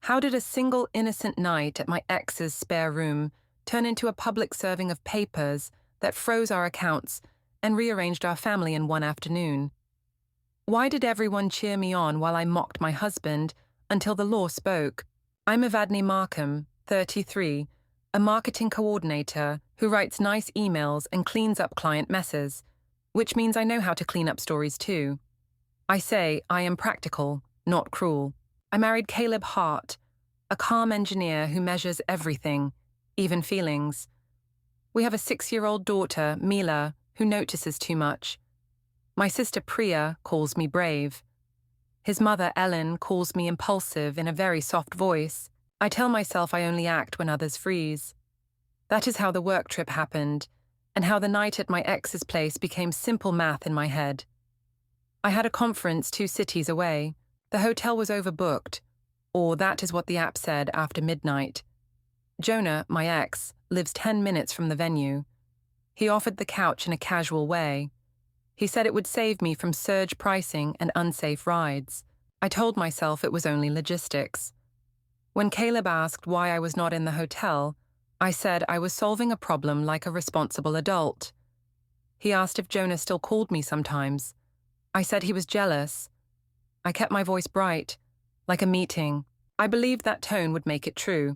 How did a single innocent night at my ex's spare room turn into a public serving of papers that froze our accounts and rearranged our family in one afternoon? Why did everyone cheer me on while I mocked my husband until the law spoke? I'm Evadne Markham, 33, a marketing coordinator who writes nice emails and cleans up client messes, which means I know how to clean up stories too. I say I am practical, not cruel. I married Caleb Hart, a calm engineer who measures everything, even feelings. We have a 6-year-old daughter, Mila, who notices too much. My sister Priya calls me brave. His mother, Ellen, calls me impulsive in a very soft voice. I tell myself I only act when others freeze. That is how the work trip happened, and how the night at my ex's place became simple math in my head. I had a conference 2 cities away. The hotel was overbooked, or that is what the app said after midnight. Jonah, my ex, lives 10 minutes from the venue. He offered the couch in a casual way. He said it would save me from surge pricing and unsafe rides. I told myself it was only logistics. When Caleb asked why I was not in the hotel, I said I was solving a problem like a responsible adult. He asked if Jonah still called me sometimes. I said he was jealous. I kept my voice bright, like a meeting. I believed that tone would make it true.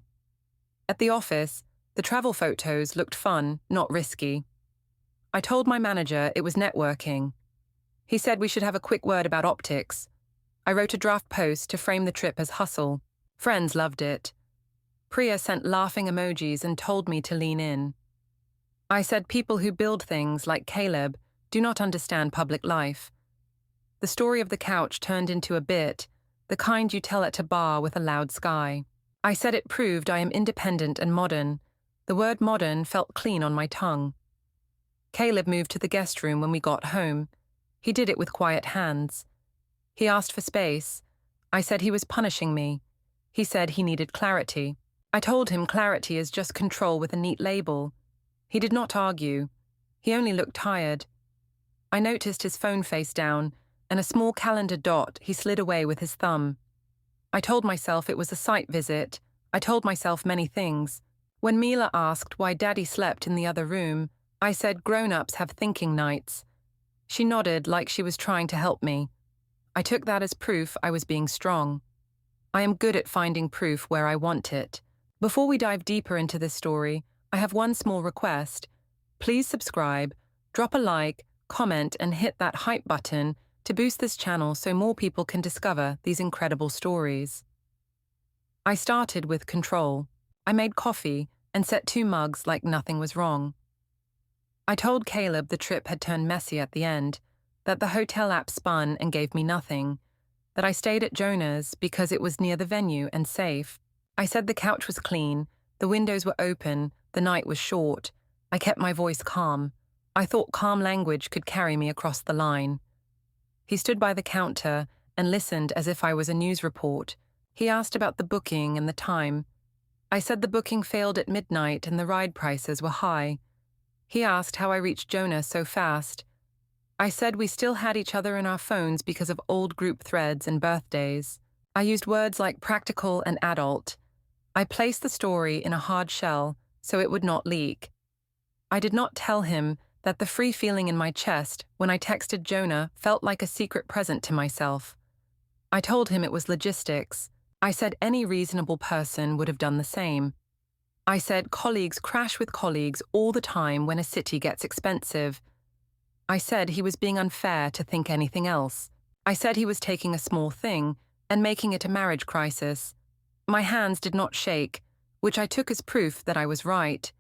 At the office, the travel photos looked fun, not risky. I told my manager it was networking. He said we should have a quick word about optics. I wrote a draft post to frame the trip as hustle. Friends loved it. Priya sent laughing emojis and told me to lean in. I said people who build things like Caleb do not understand public life. The story of the couch turned into a bit, the kind you tell at a bar with a loud sky. I said it proved I am independent and modern. The word modern felt clean on my tongue. Caleb moved to the guest room when we got home. He did it with quiet hands. He asked for space. I said he was punishing me. He said he needed clarity. I told him clarity is just control with a neat label. He did not argue. He only looked tired. I noticed his phone face down, and a small calendar dot he slid away with his thumb. I told myself it was a site visit. I told myself many things. When Mila asked why Daddy slept in the other room, I said grown-ups have thinking nights. She nodded like she was trying to help me. I took that as proof I was being strong. I am good at finding proof where I want it. Before we dive deeper into this story, I have one small request. Please subscribe, drop a like, comment, and hit that hype button to boost this channel so more people can discover these incredible stories. I started with control. I made coffee and set 2 mugs like nothing was wrong. I told Caleb the trip had turned messy at the end, that the hotel app spun and gave me nothing, that I stayed at Jonah's because it was near the venue and safe. I said the couch was clean, the windows were open, the night was short. I kept my voice calm. I thought calm language could carry me across the line. He stood by the counter and listened as if I was a news report. He asked about the booking and the time. I said the booking failed at midnight and the ride prices were high. He asked how I reached Jonah so fast. I said we still had each other in our phones because of old group threads and birthdays. I used words like practical and adult. I placed the story in a hard shell so it would not leak. I did not tell him that the free feeling in my chest when I texted Jonah felt like a secret present to myself. I told him it was logistics. I said any reasonable person would have done the same. I said colleagues crash with colleagues all the time when a city gets expensive. I said he was being unfair to think anything else. I said he was taking a small thing and making it a marriage crisis. My hands did not shake, which I took as proof that I was right.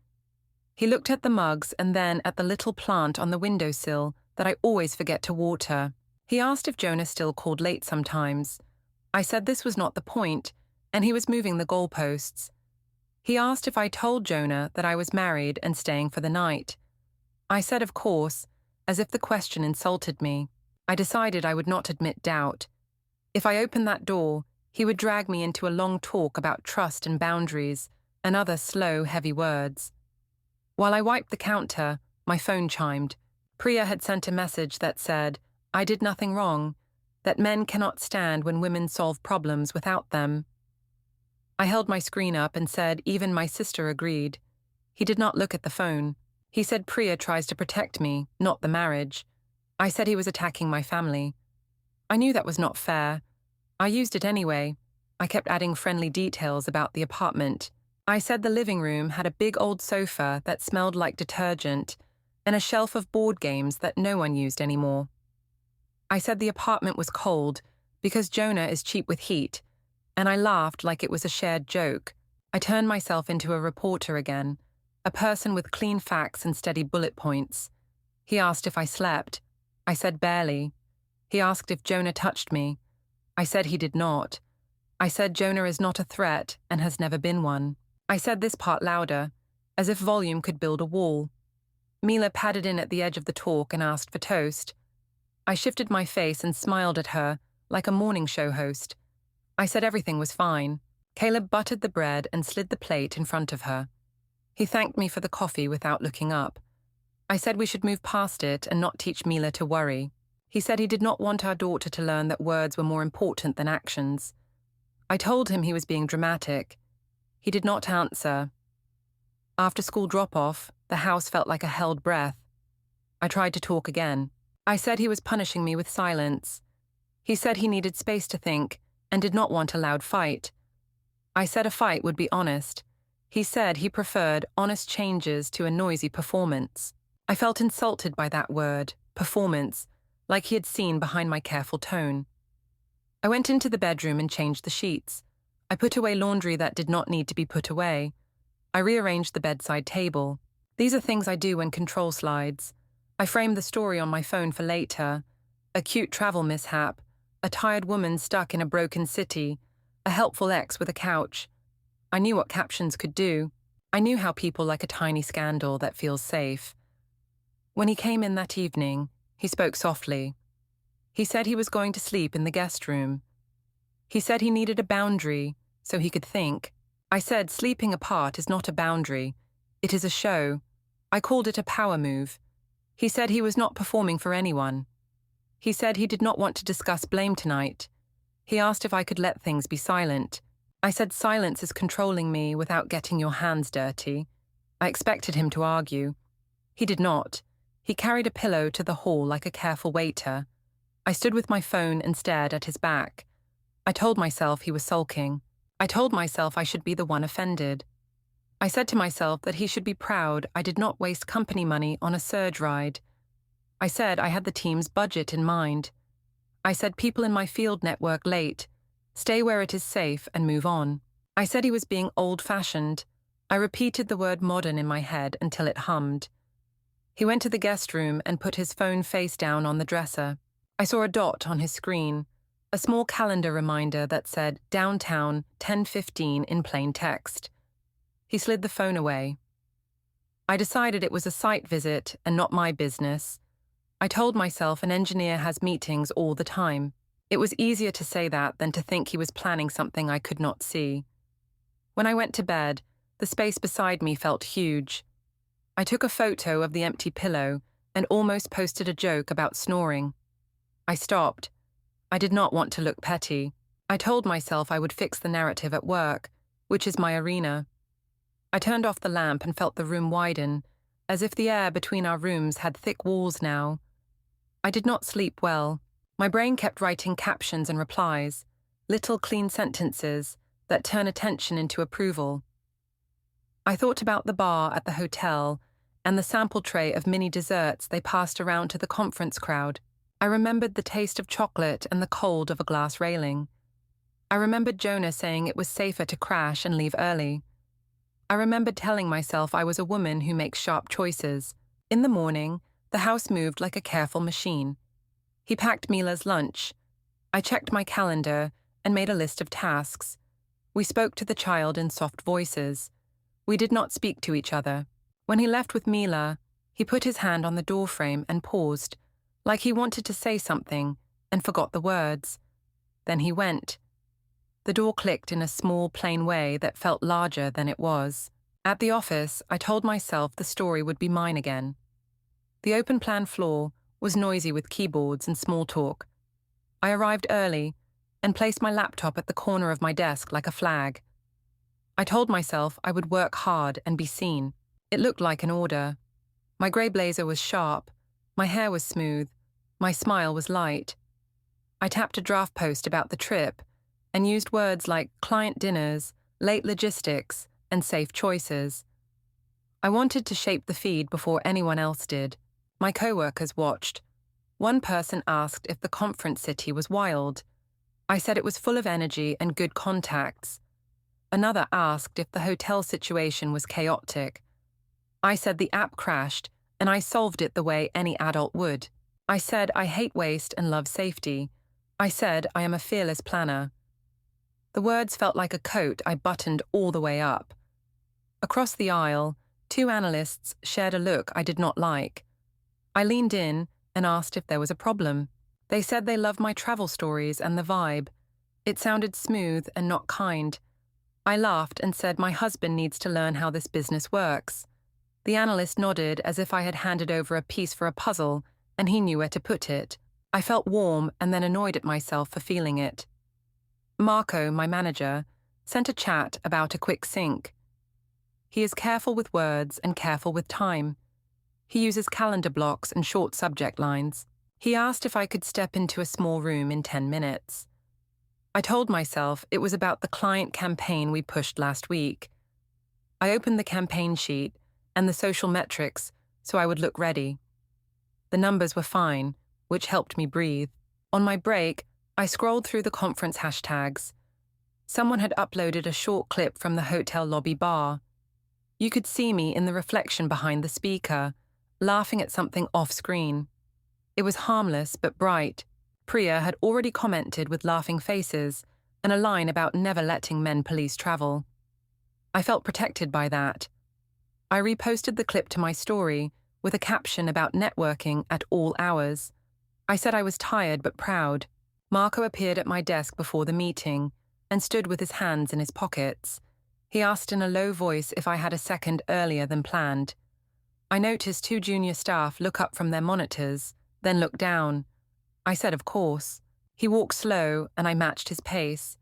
He looked at the mugs and then at the little plant on the windowsill that I always forget to water. He asked if Jonah still called late sometimes. I said this was not the point, and he was moving the goalposts. He asked if I told Jonah that I was married and staying for the night. I said of course, as if the question insulted me. I decided I would not admit doubt. If I opened that door, he would drag me into a long talk about trust and boundaries, and other slow, heavy words. While I wiped the counter, my phone chimed. Priya had sent a message that said, I did nothing wrong, that men cannot stand when women solve problems without them. I held my screen up and said even my sister agreed. He did not look at the phone. He said Priya tries to protect me, not the marriage. I said he was attacking my family. I knew that was not fair. I used it anyway. I kept adding friendly details about the apartment. I said the living room had a big old sofa that smelled like detergent and a shelf of board games that no one used anymore. I said the apartment was cold because Jonah is cheap with heat, and I laughed like it was a shared joke. I turned myself into a reporter again, a person with clean facts and steady bullet points. He asked if I slept. I said barely. He asked if Jonah touched me. I said he did not. I said Jonah is not a threat and has never been one. I said this part louder, as if volume could build a wall. Mila padded in at the edge of the talk and asked for toast. I shifted my face and smiled at her, like a morning show host. I said everything was fine. Caleb buttered the bread and slid the plate in front of her. He thanked me for the coffee without looking up. I said we should move past it and not teach Mila to worry. He said he did not want our daughter to learn that words were more important than actions. I told him he was being dramatic. He did not answer. After school drop-off, the house felt like a held breath. I tried to talk again. I said he was punishing me with silence. He said he needed space to think and did not want a loud fight. I said a fight would be honest. He said he preferred honest changes to a noisy performance. I felt insulted by that word, performance, like he had seen behind my careful tone. I went into the bedroom and changed the sheets. I put away laundry that did not need to be put away. I rearranged the bedside table. These are things I do when control slides. I framed the story on my phone for later. A cute travel mishap, a tired woman stuck in a broken city, a helpful ex with a couch. I knew what captions could do. I knew how people like a tiny scandal that feels safe. When he came in that evening, he spoke softly. He said he was going to sleep in the guest room. He said he needed a boundary so he could think. I said sleeping apart is not a boundary. It is a show. I called it a power move. He said he was not performing for anyone. He said he did not want to discuss blame tonight. He asked if I could let things be silent. I said silence is controlling me without getting your hands dirty. I expected him to argue. He did not. He carried a pillow to the hall like a careful waiter. I stood with my phone and stared at his back. I told myself he was sulking. I told myself I should be the one offended. I said to myself that he should be proud I did not waste company money on a surge ride. I said I had the team's budget in mind. I said people in my field network late. Stay where it is safe and move on. I said he was being old-fashioned. I repeated the word modern in my head until it hummed. He went to the guest room and put his phone face down on the dresser. I saw a dot on his screen, a small calendar reminder that said downtown 10:15 in plain text. He slid the phone away. I decided it was a site visit and not my business. I told myself an engineer has meetings all the time. It was easier to say that than to think he was planning something I could not see. When I went to bed, the space beside me felt huge. I took a photo of the empty pillow and almost posted a joke about snoring. I stopped. I did not want to look petty. I told myself I would fix the narrative at work, which is my arena. I turned off the lamp and felt the room widen, as if the air between our rooms had thick walls now. I did not sleep well. My brain kept writing captions and replies, little clean sentences that turn attention into approval. I thought about the bar at the hotel and the sample tray of mini desserts they passed around to the conference crowd. I remembered the taste of chocolate and the cold of a glass railing. I remembered Jonah saying it was safer to crash and leave early. I remembered telling myself I was a woman who makes sharp choices. In the morning, the house moved like a careful machine. He packed Mila's lunch. I checked my calendar and made a list of tasks. We spoke to the child in soft voices. We did not speak to each other. When he left with Mila, he put his hand on the doorframe and paused, like he wanted to say something and forgot the words. Then he went. The door clicked in a small, plain way that felt larger than it was. At the office, I told myself the story would be mine again. The open-plan floor was noisy with keyboards and small talk. I arrived early and placed my laptop at the corner of my desk like a flag. I told myself I would work hard and be seen. It looked like an order. My grey blazer was sharp, my hair was smooth, my smile was light. I tapped a draft post about the trip and used words like client dinners, late logistics, and safe choices. I wanted to shape the feed before anyone else did. My co-workers watched. One person asked if the conference city was wild. I said it was full of energy and good contacts. Another asked if the hotel situation was chaotic. I said the app crashed, and I solved it the way any adult would. I said I hate waste and love safety. I said I am a fearless planner. The words felt like a coat I buttoned all the way up. Across the aisle, 2 analysts shared a look I did not like. I leaned in and asked if there was a problem. They said they loved my travel stories and the vibe. It sounded smooth and not kind. I laughed and said my husband needs to learn how this business works. The analyst nodded as if I had handed over a piece for a puzzle, and he knew where to put it. I felt warm and then annoyed at myself for feeling it. Marco, my manager, sent a chat about a quick sync. He is careful with words and careful with time. He uses calendar blocks and short subject lines. He asked if I could step into a small room in 10 minutes. I told myself it was about the client campaign we pushed last week. I opened the campaign sheet and the social metrics so I would look ready. The numbers were fine, which helped me breathe. On my break, I scrolled through the conference hashtags. Someone had uploaded a short clip from the hotel lobby bar. You could see me in the reflection behind the speaker, laughing at something off-screen. It was harmless but bright. Priya had already commented with laughing faces and a line about never letting men police travel. I felt protected by that. I reposted the clip to my story with a caption about networking at all hours. I said I was tired but proud. Marco appeared at my desk before the meeting and stood with his hands in his pockets. He asked in a low voice if I had a second earlier than planned. I noticed 2 junior staff look up from their monitors, then look down. I said of course. He walked slow and I matched his pace.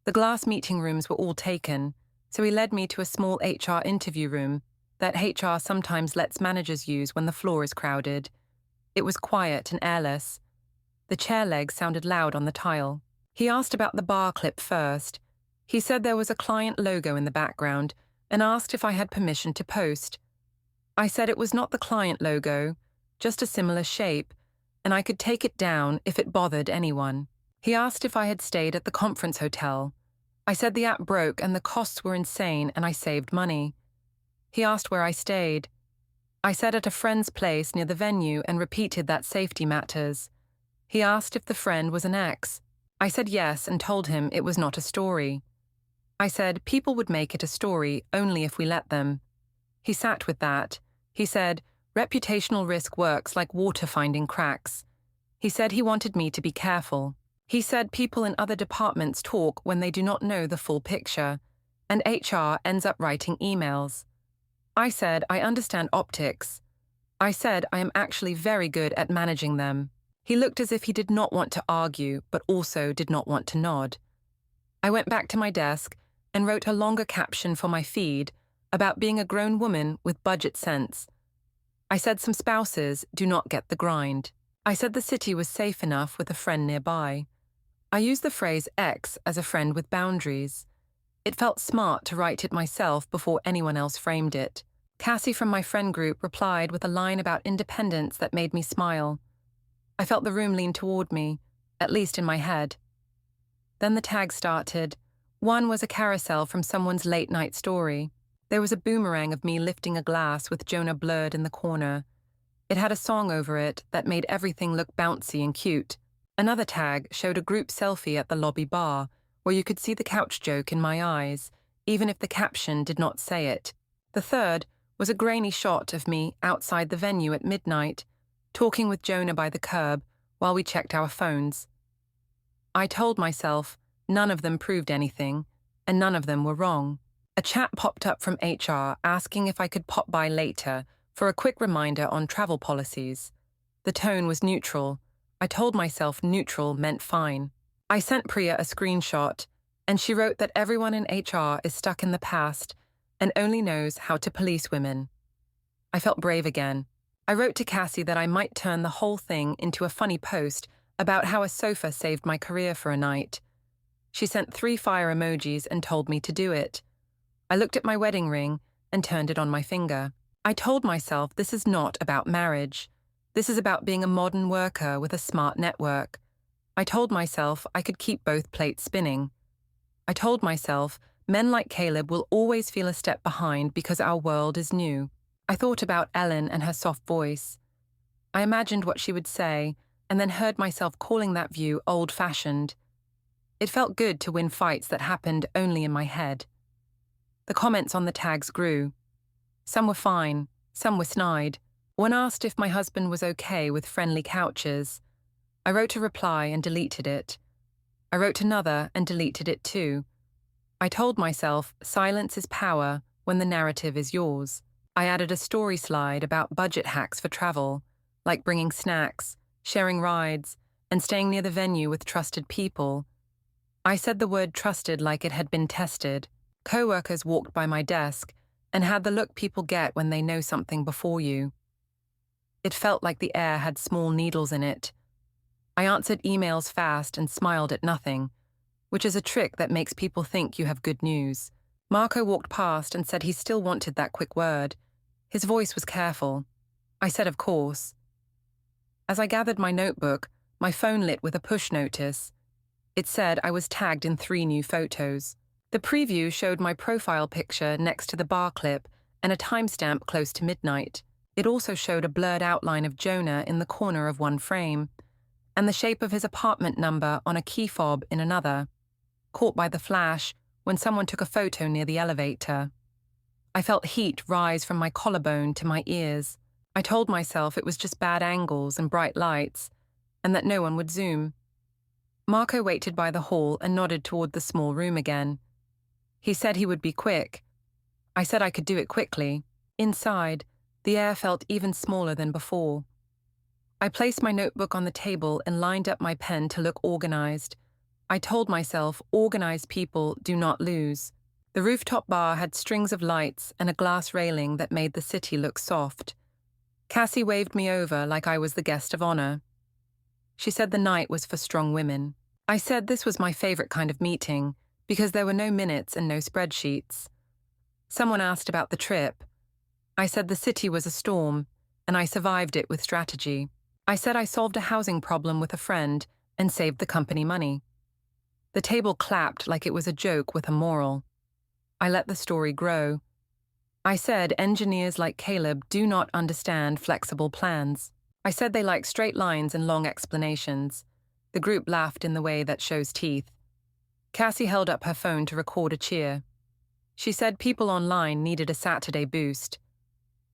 The glass meeting rooms were all taken, so he led me to a small HR interview room that HR sometimes lets managers use when the floor is crowded. It was quiet and airless. The chair legs sounded loud on the tile. He asked about the bar clip first. He said there was a client logo in the background and asked if I had permission to post. I said it was not the client logo, just a similar shape, and I could take it down if it bothered anyone. He asked if I had stayed at the conference hotel. I said the app broke and the costs were insane and I saved money. He asked where I stayed. I said at a friend's place near the venue and repeated that safety matters. He asked if the friend was an ex. I said yes and told him it was not a story. I said people would make it a story only if we let them. He sat with that. He said, reputational risk works like water finding cracks. He said he wanted me to be careful. He said people in other departments talk when they do not know the full picture, and HR ends up writing emails. I said I understand optics. I said I am actually very good at managing them. He looked as if he did not want to argue, but also did not want to nod. I went back to my desk and wrote a longer caption for my feed about being a grown woman with budget sense. I said some spouses do not get the grind. I said the city was safe enough with a friend nearby. I used the phrase ex as a friend with boundaries. It felt smart to write it myself before anyone else framed it. Cassie from my friend group replied with a line about independence that made me smile. I felt the room lean toward me, at least in my head. Then the tags started. One was a carousel from someone's late-night story. There was a boomerang of me lifting a glass with Jonah blurred in the corner. It had a song over it that made everything look bouncy and cute. Another tag showed a group selfie at the lobby bar, where you could see the couch joke in my eyes, even if the caption did not say it. The third was a grainy shot of me outside the venue at midnight, talking with Jonah by the curb while we checked our phones. I told myself none of them proved anything, and none of them were wrong. A chat popped up from HR asking if I could pop by later for a quick reminder on travel policies. The tone was neutral. I told myself neutral meant fine. I sent Priya a screenshot. And she wrote that everyone in HR is stuck in the past and only knows how to police women. I felt brave again. I wrote to Cassie that I might turn the whole thing into a funny post about how a sofa saved my career for a night. She sent 3 fire emojis and told me to do it. I looked at my wedding ring and turned it on my finger. I told myself this is not about marriage. This is about being a modern worker with a smart network. I told myself I could keep both plates spinning. I told myself men like Caleb will always feel a step behind because our world is new. I thought about Ellen and her soft voice. I imagined what she would say and then heard myself calling that view old-fashioned. It felt good to win fights that happened only in my head. The comments on the tags grew. Some were fine, some were snide. One asked if my husband was okay with friendly couches. I wrote a reply and deleted it. I wrote another and deleted it too. I told myself silence is power when the narrative is yours. I added a story slide about budget hacks for travel, like bringing snacks, sharing rides, and staying near the venue with trusted people. I said the word trusted like it had been tested. Co-workers walked by my desk and had the look people get when they know something before you. It felt like the air had small needles in it. I answered emails fast and smiled at nothing, which is a trick that makes people think you have good news. Marco walked past and said he still wanted that quick word. His voice was careful. I said, of course. As I gathered my notebook, my phone lit with a push notice. It said I was tagged in 3 new photos. The preview showed my profile picture next to the bar clip and a timestamp close to midnight. It also showed a blurred outline of Jonah in the corner of one frame, and the shape of his apartment number on a key fob in another, caught by the flash when someone took a photo near the elevator. I felt heat rise from my collarbone to my ears. I told myself it was just bad angles and bright lights, and that no one would zoom. Marco waited by the hall and nodded toward the small room again. He said he would be quick. I said I could do it quickly. Inside, the air felt even smaller than before. I placed my notebook on the table and lined up my pen to look organized. I told myself organized people do not lose. The rooftop bar had strings of lights and a glass railing that made the city look soft. Cassie waved me over like I was the guest of honor. She said the night was for strong women. I said this was my favorite kind of meeting because there were no minutes and no spreadsheets. Someone asked about the trip. I said the city was a storm, and I survived it with strategy. I said I solved a housing problem with a friend and saved the company money. The table clapped like it was a joke with a moral. I let the story grow. I said engineers like Caleb do not understand flexible plans. I said they like straight lines and long explanations. The group laughed in the way that shows teeth. Cassie held up her phone to record a cheer. She said people online needed a Saturday boost.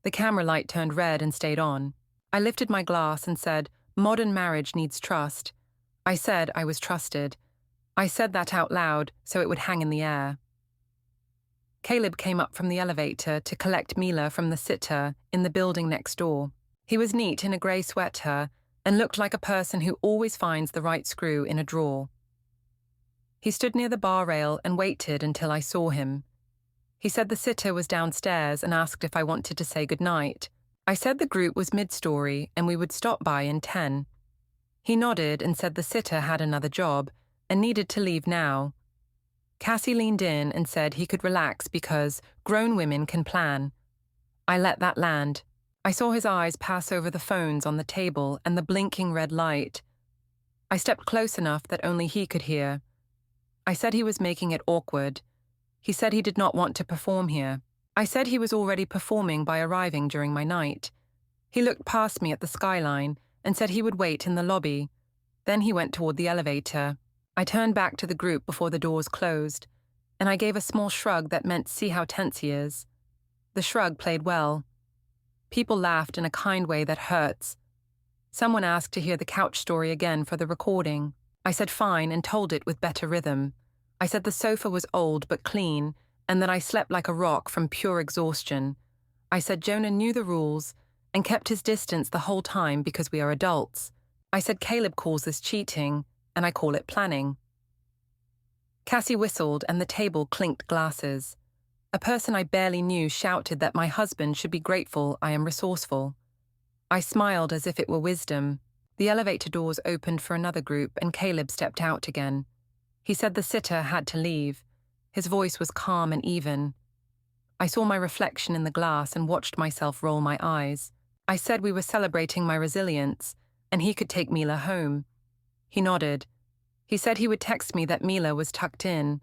The camera light turned red and stayed on. I lifted my glass and said, modern marriage needs trust. I said I was trusted. I said that out loud so it would hang in the air. Caleb came up from the elevator to collect Mila from the sitter in the building next door. He was neat in a grey sweater and looked like a person who always finds the right screw in a drawer. He stood near the bar rail and waited until I saw him. He said the sitter was downstairs and asked if I wanted to say goodnight. I said the group was mid-story and we would stop by in 10. He nodded and said the sitter had another job and needed to leave now. Cassie leaned in and said he could relax because grown women can plan. I let that land. I saw his eyes pass over the phones on the table and the blinking red light. I stepped close enough that only he could hear. I said he was making it awkward. He said he did not want to perform here. I said he was already performing by arriving during my night. He looked past me at the skyline and said he would wait in the lobby. Then he went toward the elevator. I turned back to the group before the doors closed, and I gave a small shrug that meant see how tense he is. The shrug played well. People laughed in a kind way that hurts. Someone asked to hear the couch story again for the recording. I said fine and told it with better rhythm. I said the sofa was old but clean and that I slept like a rock from pure exhaustion. I said Jonah knew the rules and kept his distance the whole time because we are adults. I said Caleb calls this cheating and I call it planning. Cassie whistled and the table clinked glasses. A person I barely knew shouted that my husband should be grateful I am resourceful. I smiled as if it were wisdom. The elevator doors opened for another group and Caleb stepped out again. He said the sitter had to leave. His voice was calm and even. I saw my reflection in the glass and watched myself roll my eyes. I said we were celebrating my resilience and he could take Mila home. He nodded. He said he would text me that Mila was tucked in.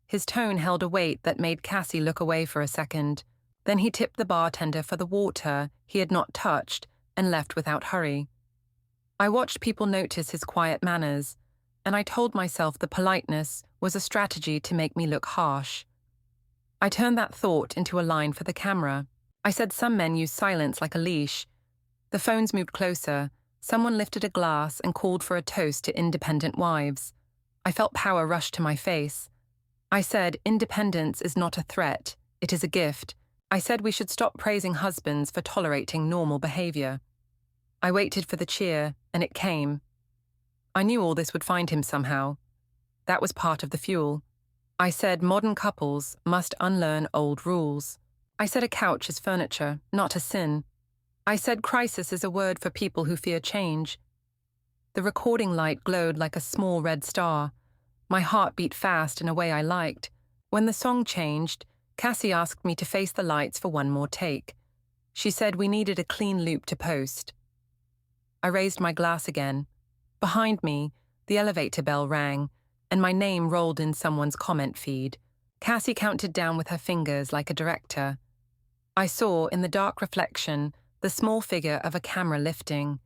His tone held a weight that made Cassie look away for a second. Then he tipped the bartender for the water he had not touched and left without hurry. I watched people notice his quiet manners, and I told myself the politeness was a strategy to make me look harsh. I turned that thought into a line for the camera. I said some men use silence like a leash. The phones moved closer. Someone lifted a glass and called for a toast to independent wives. I felt power rush to my face. I said independence is not a threat, it is a gift. I said we should stop praising husbands for tolerating normal behavior. I waited for the cheer, and it came. I knew all this would find him somehow. That was part of the fuel. I said modern couples must unlearn old rules. I said a couch is furniture, not a sin. I said crisis is a word for people who fear change. The recording light glowed like a small red star. My heart beat fast in a way I liked. When the song changed, Cassie asked me to face the lights for one more take. She said we needed a clean loop to post. I raised my glass again. Behind me, the elevator bell rang, and my name rolled in someone's comment feed. Cassie counted down with her fingers like a director. I saw, in the dark reflection, the small figure of a camera lifting.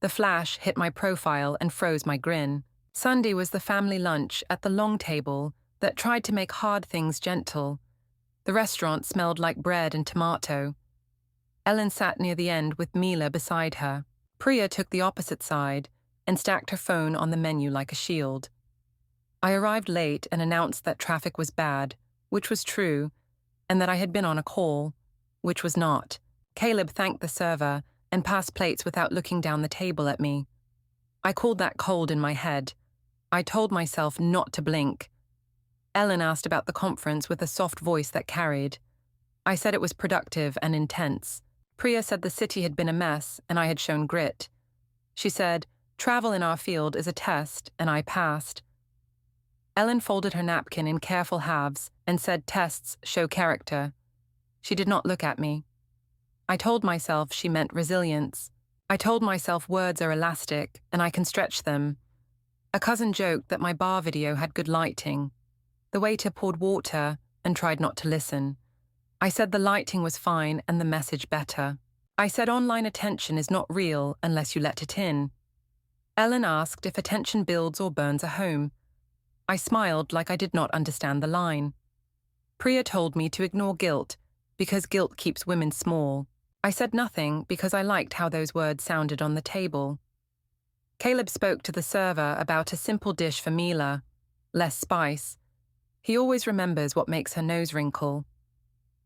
The flash hit my profile and froze my grin. Sunday was the family lunch at the long table that tried to make hard things gentle. The restaurant smelled like bread and tomato. Ellen sat near the end with Mila beside her. Priya took the opposite side and stacked her phone on the menu like a shield. I arrived late and announced that traffic was bad, which was true, and that I had been on a call, which was not. Caleb thanked the server and passed plates without looking down the table at me. I called that cold in my head. I told myself not to blink. Ellen asked about the conference with a soft voice that carried. I said it was productive and intense. Priya said the city had been a mess and I had shown grit. She said, travel in our field is a test, and I passed. Ellen folded her napkin in careful halves and said tests show character. She did not look at me. I told myself she meant resilience. I told myself words are elastic and I can stretch them. A cousin joked that my bar video had good lighting. The waiter poured water and tried not to listen. I said the lighting was fine and the message better. I said online attention is not real unless you let it in. Ellen asked if attention builds or burns a home. I smiled like I did not understand the line. Priya told me to ignore guilt because guilt keeps women small. I said nothing because I liked how those words sounded on the table. Caleb spoke to the server about a simple dish for Mila, less spice. He always remembers what makes her nose wrinkle.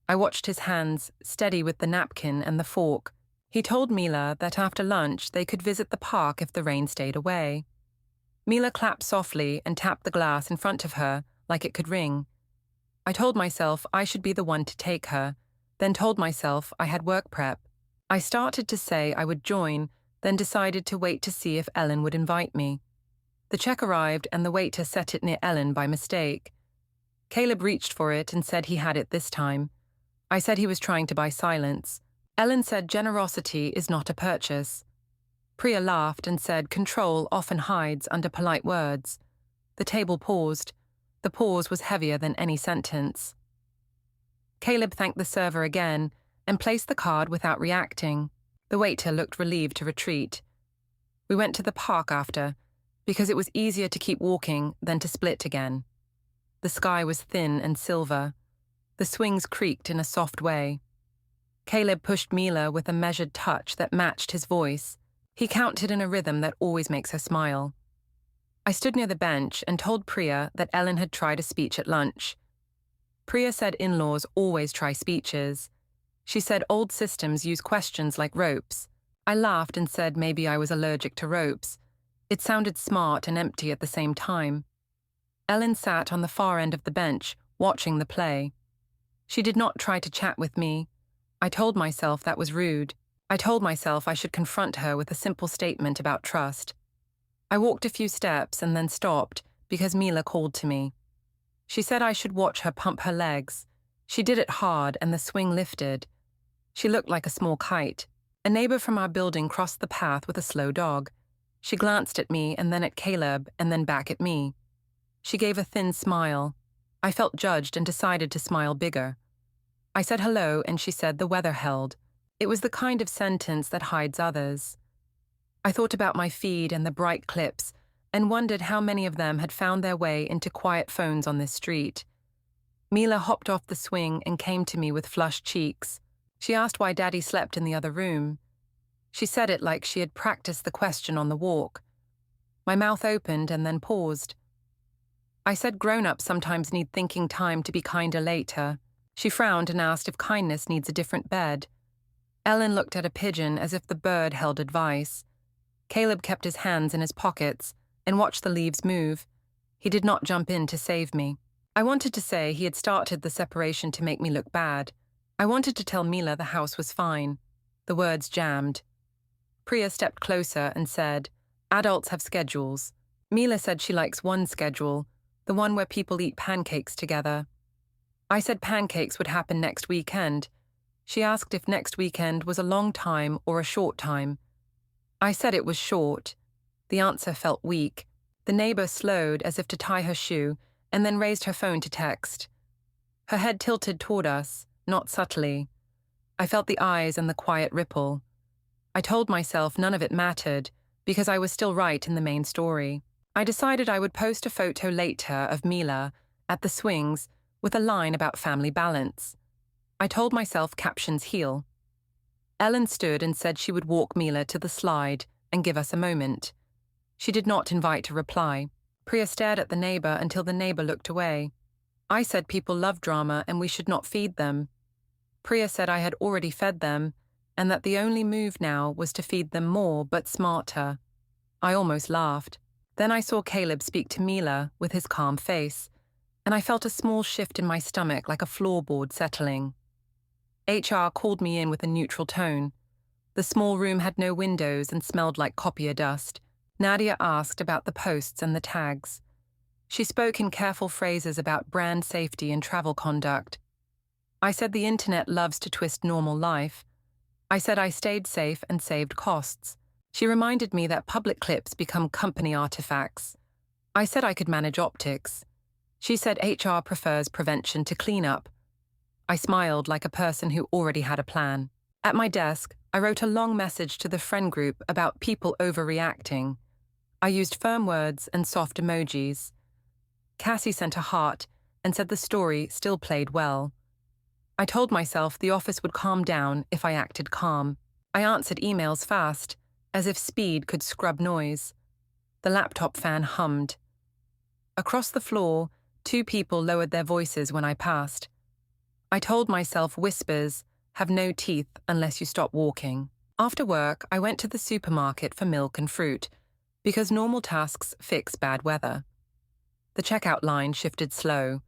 I watched his hands, steady with the napkin and the fork. He told Mila that after lunch they could visit the park if the rain stayed away. Mila clapped softly and tapped the glass in front of her like it could ring. I told myself I should be the one to take her, then told myself I had work prep. I started to say I would join, then decided to wait to see if Ellen would invite me. The check arrived and the waiter set it near Ellen by mistake. Caleb reached for it and said he had it this time. I said he was trying to buy silence. Ellen said generosity is not a purchase. Priya laughed and said control often hides under polite words. The table paused. The pause was heavier than any sentence. Caleb thanked the server again and placed the card without reacting. The waiter looked relieved to retreat. We went to the park after, because it was easier to keep walking than to split again. The sky was thin and silver. The swings creaked in a soft way. Caleb pushed Mila with a measured touch that matched his voice. He counted in a rhythm that always makes her smile. I stood near the bench and told Priya that Ellen had tried a speech at lunch. Priya said in-laws always try speeches. She said old systems use questions like ropes. I laughed and said maybe I was allergic to ropes. It sounded smart and empty at the same time. Ellen sat on the far end of the bench, watching the play. She did not try to chat with me. I told myself that was rude. I told myself I should confront her with a simple statement about trust. I walked a few steps and then stopped because Mila called to me. She said I should watch her pump her legs. She did it hard and the swing lifted. She looked like a small kite. A neighbor from our building crossed the path with a slow dog. She glanced at me and then at Caleb and then back at me. She gave a thin smile. I felt judged and decided to smile bigger. I said hello and she said the weather held. It was the kind of sentence that hides others. I thought about my feed and the bright clips and wondered how many of them had found their way into quiet phones on this street. Mila hopped off the swing and came to me with flushed cheeks. She asked why Daddy slept in the other room. She said it like she had practiced the question on the walk. My mouth opened and then paused. I said grown-ups sometimes need thinking time to be kinder later. She frowned and asked if kindness needs a different bed. Ellen looked at a pigeon as if the bird held advice. Caleb kept his hands in his pockets and watched the leaves move. He did not jump in to save me. I wanted to say he had started the separation to make me look bad. I wanted to tell Mila the house was fine. The words jammed. Priya stepped closer and said, "Adults have schedules." Mila said she likes one schedule, the one where people eat pancakes together. I said pancakes would happen next weekend. She asked if next weekend was a long time or a short time. I said it was short. The answer felt weak. The neighbor slowed as if to tie her shoe and then raised her phone to text. Her head tilted toward us, not subtly. I felt the eyes and the quiet ripple. I told myself none of it mattered because I was still right in the main story. I decided I would post a photo later of Mila at the swings with a line about family balance. I told myself captions heal. Ellen stood and said she would walk Mila to the slide and give us a moment. She did not invite a reply. Priya stared at the neighbor until the neighbor looked away. I said people love drama and we should not feed them. Priya said I had already fed them and that the only move now was to feed them more but smarter. I almost laughed. Then I saw Caleb speak to Mila with his calm face, and I felt a small shift in my stomach like a floorboard settling. HR called me in with a neutral tone. The small room had no windows and smelled like copier dust. Nadia asked about the posts and the tags. She spoke in careful phrases about brand safety and travel conduct. I said the internet loves to twist normal life. I said I stayed safe and saved costs. She reminded me that public clips become company artifacts. I said I could manage optics. She said HR prefers prevention to cleanup. I smiled like a person who already had a plan. At my desk, I wrote a long message to the friend group about people overreacting. I used firm words and soft emojis. Cassie sent a heart and said the story still played well. I told myself the office would calm down if I acted calm. I answered emails fast, as if speed could scrub noise. The laptop fan hummed. Across the floor, 2 people lowered their voices when I passed. I told myself whispers have no teeth unless you stop walking. After work, I went to the supermarket for milk and fruit, because normal tasks fix bad weather. The checkout line shifted slow.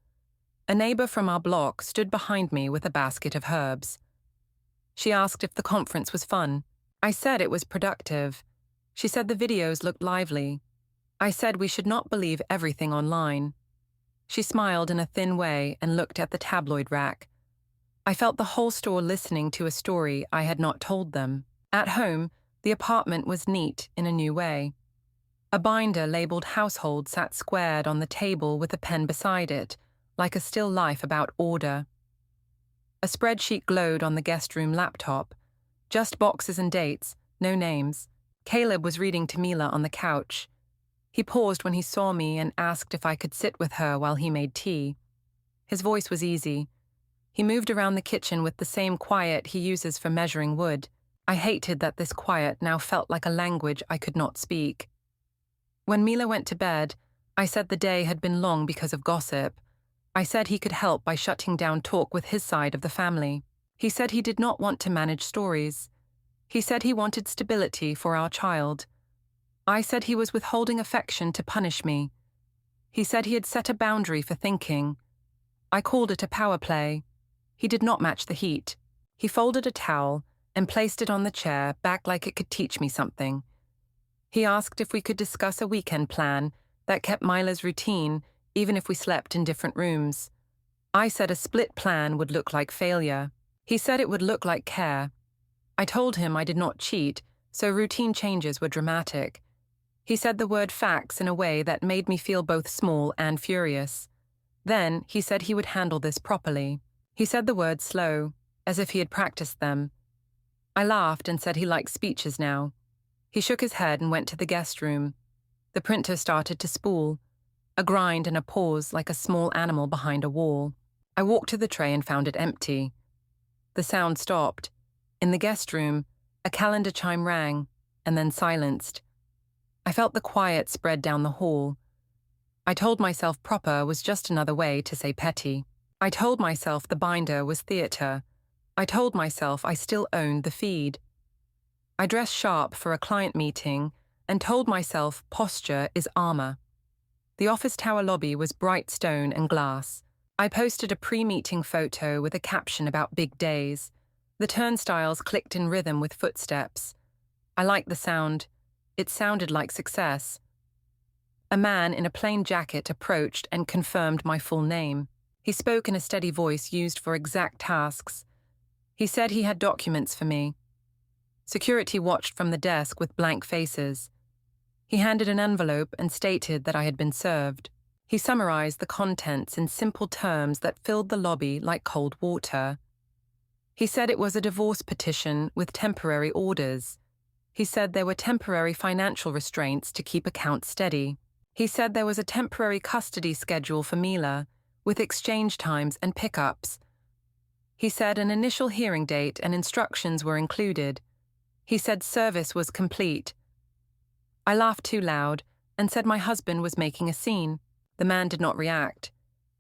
A neighbor from our block stood behind me with a basket of herbs. She asked if the conference was fun. I said it was productive. She said the videos looked lively. I said we should not believe everything online. She smiled in a thin way and looked at the tabloid rack. I felt the whole store listening to a story I had not told them. At home, the apartment was neat in a new way. A binder labeled household sat squared on the table with a pen beside it, like a still life about order. A spreadsheet glowed on the guest room laptop. Just boxes and dates, no names. Caleb was reading to Mila on the couch. He paused when he saw me and asked if I could sit with her while he made tea. His voice was easy. He moved around the kitchen with the same quiet he uses for measuring wood. I hated that this quiet now felt like a language I could not speak. When Mila went to bed, I said the day had been long because of gossip. I said he could help by shutting down talk with his side of the family. He said he did not want to manage stories. He said he wanted stability for our child. I said he was withholding affection to punish me. He said he had set a boundary for thinking. I called it a power play. He did not match the heat. He folded a towel and placed it on the chair, back like it could teach me something. He asked if we could discuss a weekend plan that kept Mila's routine, even if we slept in different rooms. I said a split plan would look like failure. He said it would look like care. I told him I did not cheat, so routine changes were dramatic. He said the word facts in a way that made me feel both small and furious. Then he said he would handle this properly. He said the words slow, as if he had practiced them. I laughed and said he liked speeches now. He shook his head and went to the guest room. The printer started to spool, a grind and a pause like a small animal behind a wall. I walked to the tray and found it empty. The sound stopped. In the guest room, a calendar chime rang, and then silenced. I felt the quiet spread down the hall. I told myself proper was just another way to say petty. I told myself the binder was theatre. I told myself I still owned the feed. I dressed sharp for a client meeting and told myself posture is armor. The office tower lobby was bright stone and glass. I posted a pre-meeting photo with a caption about big days. The turnstiles clicked in rhythm with footsteps. I liked the sound. It sounded like success. A man in a plain jacket approached and confirmed my full name. He spoke in a steady voice used for exact tasks. He said he had documents for me. Security watched from the desk with blank faces. He handed an envelope and stated that I had been served. He summarized the contents in simple terms that filled the lobby like cold water. He said it was a divorce petition with temporary orders. He said there were temporary financial restraints to keep accounts steady. He said there was a temporary custody schedule for Mila, with exchange times and pickups. He said an initial hearing date and instructions were included. He said service was complete. I laughed too loud and said my husband was making a scene. The man did not react.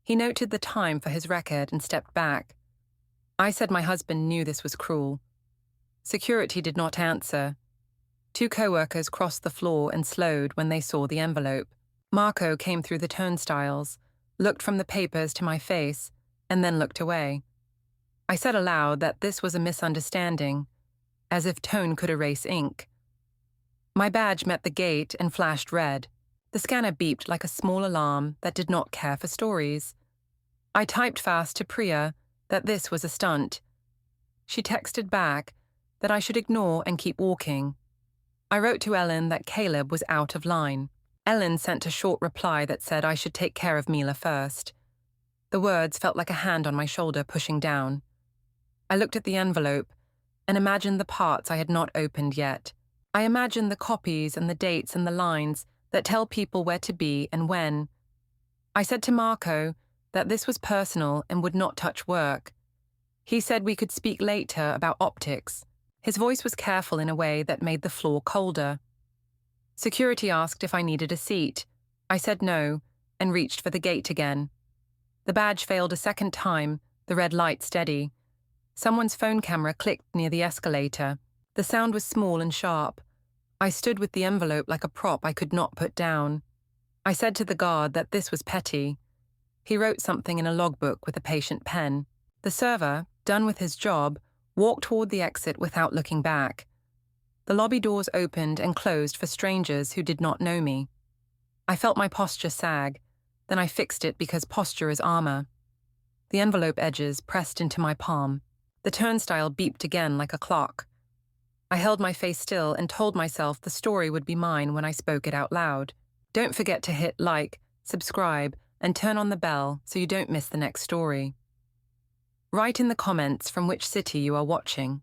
He noted the time for his record and stepped back. I said my husband knew this was cruel. Security did not answer. 2 co-workers crossed the floor and slowed when they saw the envelope. Marco came through the turnstiles, looked from the papers to my face, and then looked away. I said aloud that this was a misunderstanding, as if tone could erase ink. My badge met the gate and flashed red. The scanner beeped like a small alarm that did not care for stories. I typed fast to Priya that this was a stunt. She texted back that I should ignore and keep walking. I wrote to Ellen that Caleb was out of line. Ellen sent a short reply that said I should take care of Mila first. The words felt like a hand on my shoulder pushing down. I looked at the envelope and imagined the parts I had not opened yet. I imagined the copies and the dates and the lines that tell people where to be and when. I said to Marco that this was personal and would not touch work. He said we could speak later about optics. His voice was careful in a way that made the floor colder. Security asked if I needed a seat. I said no and reached for the gate again. The badge failed a second time, the red light steady. Someone's phone camera clicked near the escalator. The sound was small and sharp. I stood with the envelope like a prop I could not put down. I said to the guard that this was petty. He wrote something in a logbook with a patient pen. The server, done with his job, walked toward the exit without looking back. The lobby doors opened and closed for strangers who did not know me. I felt my posture sag. Then I fixed it because posture is armor. The envelope edges pressed into my palm. The turnstile beeped again like a clock. I held my face still and told myself the story would be mine when I spoke it out loud. Don't forget to hit like, subscribe, and turn on the bell so you don't miss the next story. Write in the comments from which city you are watching.